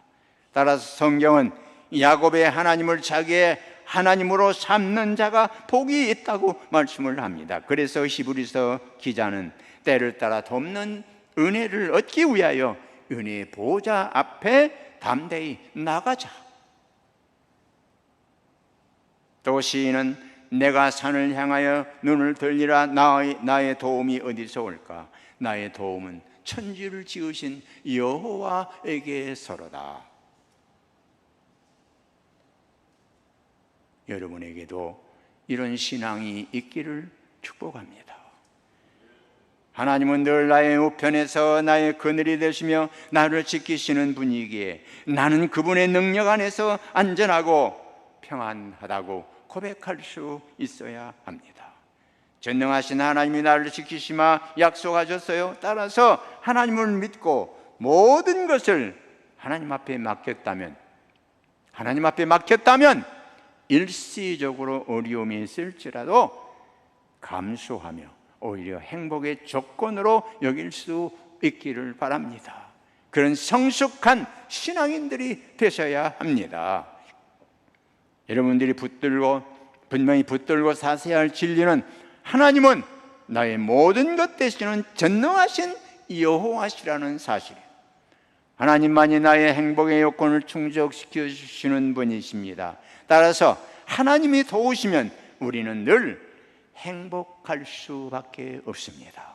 따라서 성경은 야곱의 하나님을 자기의 하나님으로 삼는 자가 복이 있다고 말씀을 합니다. 그래서 히브리서 기자는 때를 따라 돕는 은혜를 얻기 위하여 은혜의 보좌 앞에 담대히 나가자. 또 시인은 내가 산을 향하여 눈을 들리라. 나의 도움이 어디서 올까? 나의 도움은 천지를 지으신 여호와에게서로다. 여러분에게도 이런 신앙이 있기를 축복합니다. 하나님은 늘 나의 우편에서 나의 그늘이 되시며 나를 지키시는 분이기에 나는 그분의 능력 안에서 안전하고 평안하다고 고백할 수 있어야 합니다. 전능하신 하나님이 나를 지키시마 약속하셨어요. 따라서 하나님을 믿고 모든 것을 하나님 앞에 맡겼다면 일시적으로 어려움이 있을지라도 감수하며 오히려 행복의 조건으로 여길 수 있기를 바랍니다. 그런 성숙한 신앙인들이 되셔야 합니다. 여러분들이 분명히 붙들고 사셔야 할 진리는 하나님은 나의 모든 것 되시는 전능하신 여호와시라는 사실이에요. 하나님만이 나의 행복의 요건을 충족시켜 주시는 분이십니다. 따라서 하나님이 도우시면 우리는 늘 행복할 수밖에 없습니다.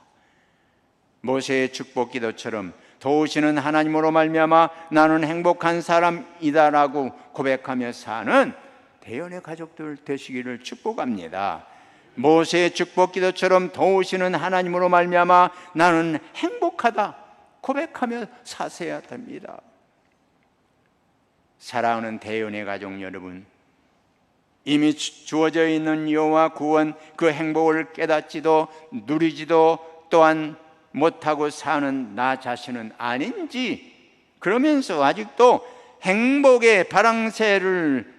모세의 축복 기도처럼 도우시는 하나님으로 말미암아 나는 행복한 사람이다라고 고백하며 사는 대연의 가족들 되시기를 축복합니다. 모세의 축복 기도처럼 도우시는 하나님으로 말미암아 나는 행복하다 고백하며 사셔야 됩니다. 사랑하는 대연의 가족 여러분, 이미 주어져 있는 여호와 구원 그 행복을 깨닫지도 누리지도 또한 못하고 사는 나 자신은 아닌지, 그러면서 아직도 행복의 바랑새를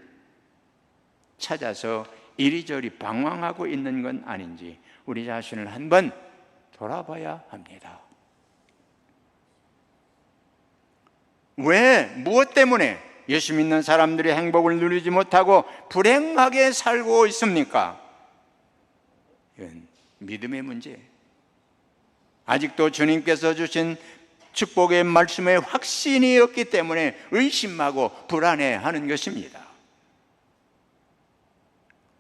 찾아서 이리저리 방황하고 있는 건 아닌지 우리 자신을 한번 돌아봐야 합니다. 왜, 무엇 때문에 예수 믿는 사람들이 행복을 누리지 못하고 불행하게 살고 있습니까? 이건 믿음의 문제예요. 아직도 주님께서 주신 축복의 말씀에 확신이 없기 때문에 의심하고 불안해하는 것입니다.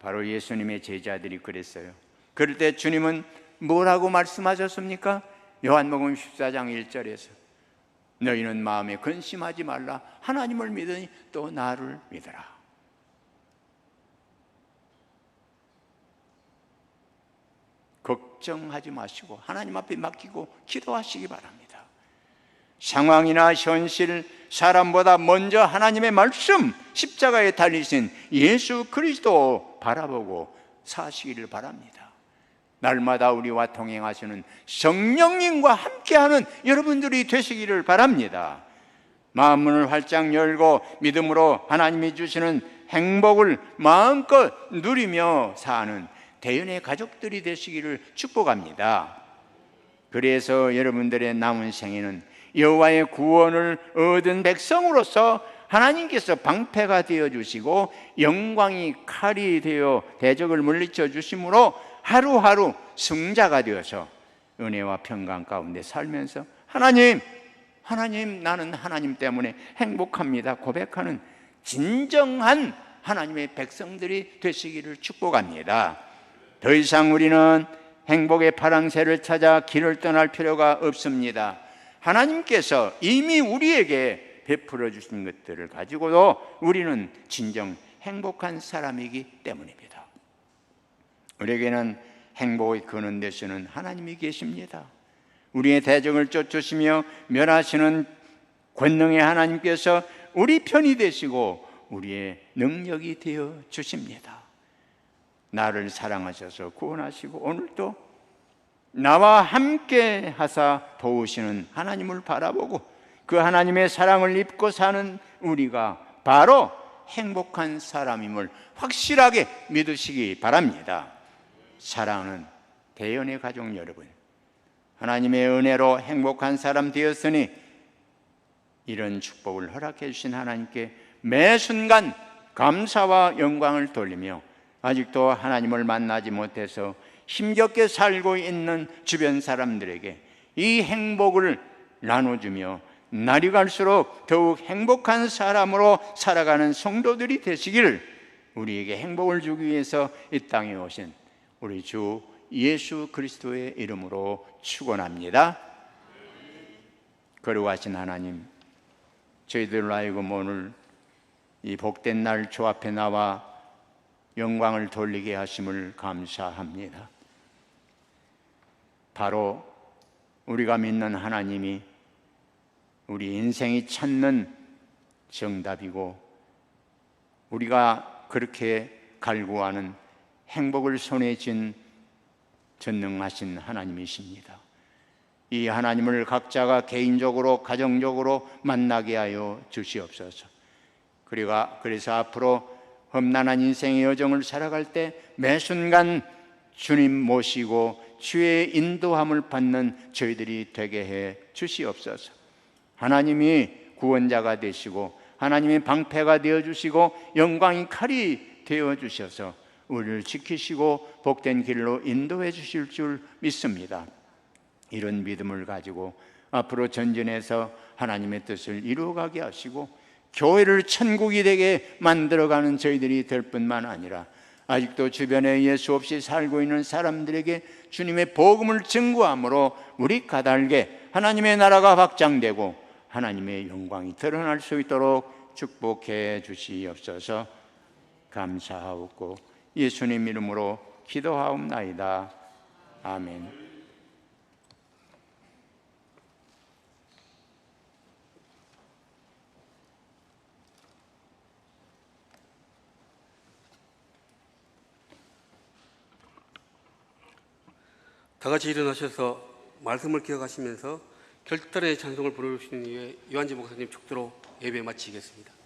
바로 예수님의 제자들이 그랬어요. 그럴 때 주님은 뭐라고 말씀하셨습니까? 요한복음 14장 1절에서 너희는 마음에 근심하지 말라. 하나님을 믿으니 또 나를 믿으라. 걱정하지 마시고 하나님 앞에 맡기고 기도하시기 바랍니다. 상황이나 현실, 사람보다 먼저 하나님의 말씀, 십자가에 달리신 예수 그리스도 바라보고 사시기를 바랍니다. 날마다 우리와 동행하시는 성령님과 함께하는 여러분들이 되시기를 바랍니다. 마음문을 활짝 열고 믿음으로 하나님이 주시는 행복을 마음껏 누리며 사는 대연의 가족들이 되시기를 축복합니다. 그래서 여러분들의 남은 생에는 여호와의 구원을 얻은 백성으로서 하나님께서 방패가 되어 주시고 영광이 칼이 되어 대적을 물리쳐 주심으로 하루하루 승자가 되어서 은혜와 평강 가운데 살면서 하나님 나는 하나님 때문에 행복합니다 고백하는 진정한 하나님의 백성들이 되시기를 축복합니다. 더 이상 우리는 행복의 파랑새를 찾아 길을 떠날 필요가 없습니다. 하나님께서 이미 우리에게 베풀어 주신 것들을 가지고도 우리는 진정 행복한 사람이기 때문입니다. 우리에게는 행복의 근원 되시는 하나님이 계십니다. 우리의 대적을 쫓으시며 멸하시는 권능의 하나님께서 우리 편이 되시고 우리의 능력이 되어 주십니다. 나를 사랑하셔서 구원하시고 오늘도 나와 함께 하사 도우시는 하나님을 바라보고 그 하나님의 사랑을 입고 사는 우리가 바로 행복한 사람임을 확실하게 믿으시기 바랍니다. 사랑하는 대연의 가족 여러분, 하나님의 은혜로 행복한 사람 되었으니 이런 축복을 허락해 주신 하나님께 매 순간 감사와 영광을 돌리며 아직도 하나님을 만나지 못해서 힘겹게 살고 있는 주변 사람들에게 이 행복을 나눠주며 날이 갈수록 더욱 행복한 사람으로 살아가는 성도들이 되시기를 우리에게 행복을 주기 위해서 이 땅에 오신 우리 주 예수 그리스도의 이름으로 축원합니다. 거룩하신 하나님, 저희들로 하여금 오늘 이 복된 날 주 앞에 나와 영광을 돌리게 하심을 감사합니다. 바로 우리가 믿는 하나님이 우리 인생이 찾는 정답이고 우리가 그렇게 갈구하는 행복을 손에 쥔 전능하신 하나님이십니다. 이 하나님을 각자가 개인적으로 가정적으로 만나게 하여 주시옵소서. 그래서 앞으로 험난한 인생의 여정을 살아갈 때 매 순간 주님 모시고 주의 인도함을 받는 저희들이 되게 해 주시옵소서. 하나님이 구원자가 되시고 하나님이 방패가 되어주시고 영광이 칼이 되어주셔서 우리를 지키시고 복된 길로 인도해 주실 줄 믿습니다. 이런 믿음을 가지고 앞으로 전진해서 하나님의 뜻을 이루어가게 하시고 교회를 천국이 되게 만들어가는 저희들이 될 뿐만 아니라 아직도 주변에 예수 없이 살고 있는 사람들에게 주님의 복음을 증거함으로 우리 까닭에 하나님의 나라가 확장되고 하나님의 영광이 드러날 수 있도록 축복해 주시옵소서. 감사하옵고 예수님 이름으로 기도하옵나이다. 아멘. 다 같이 일어나셔서 말씀을 기억하시면서 결단의 찬송을 부르시는 이후에 요한지 목사님 축도로 예배 마치겠습니다.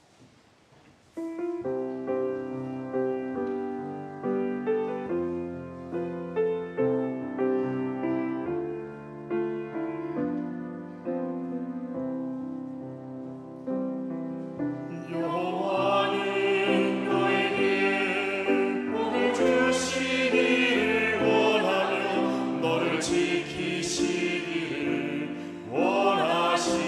지키시기를 원하시며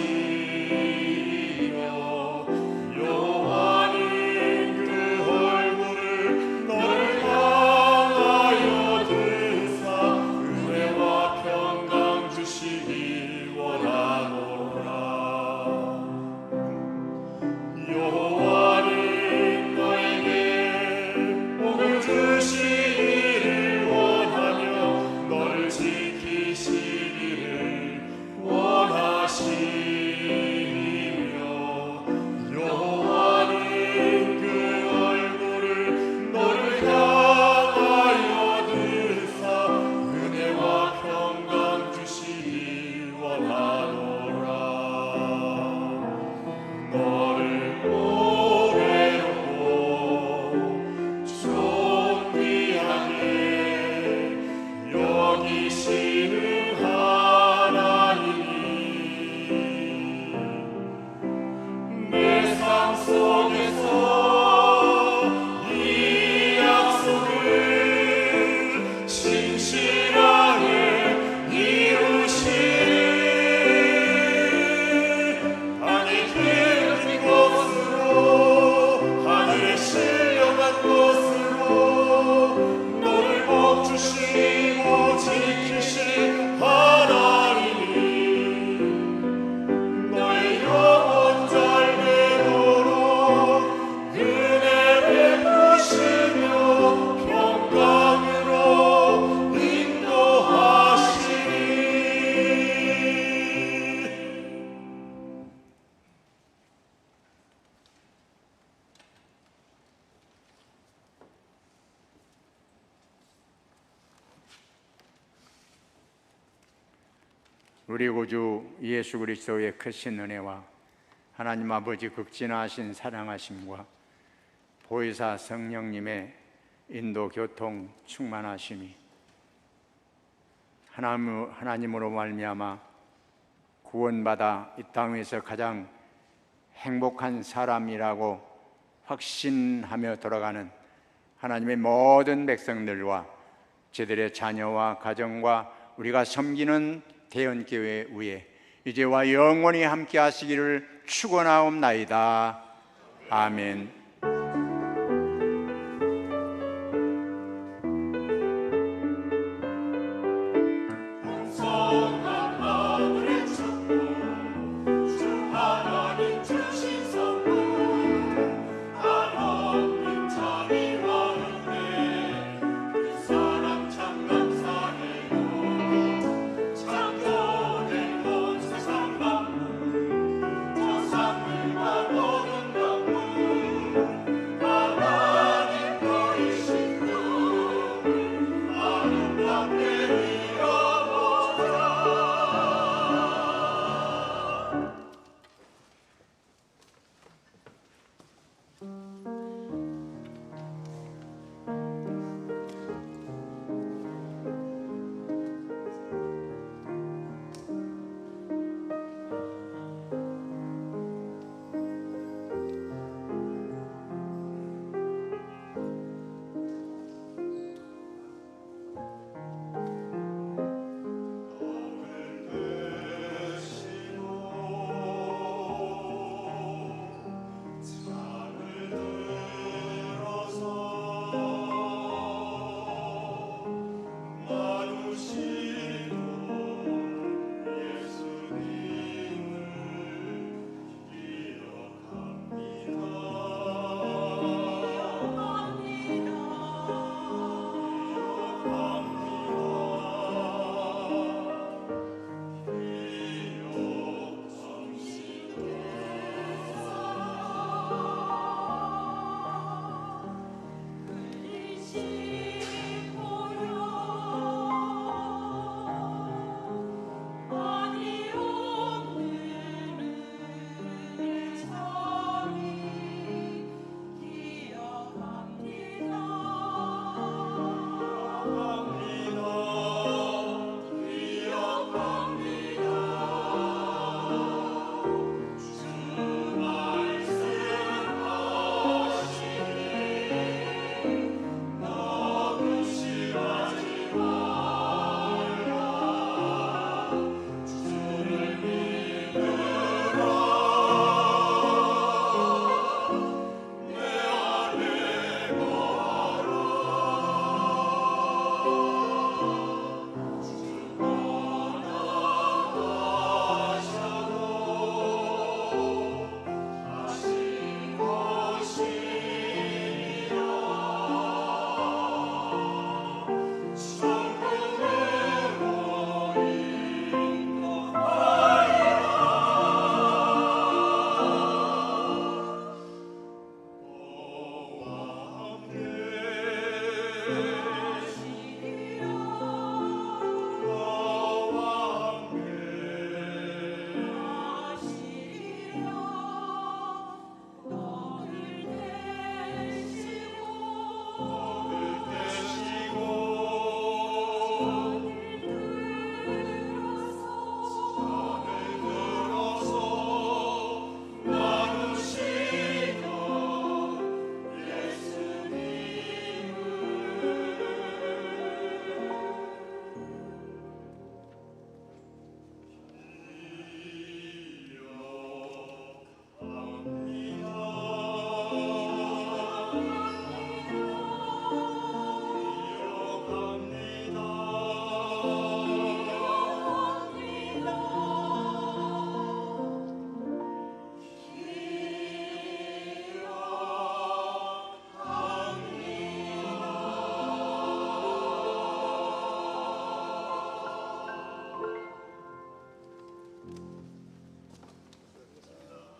우리 구주 예수 그리스도의 크신 은혜와 하나님 아버지 극진하신 사랑하심과 보혜사 성령님의 인도 교통 충만하심이 하나님으로 말미암아 구원받아 이 땅에서 가장 행복한 사람이라고 확신하며 돌아가는 하나님의 모든 백성들과 저들의 자녀와 가정과 우리가 섬기는 대언교회 위에 이제와 영원히 함께 하시기를 축원하옵나이다. 아멘.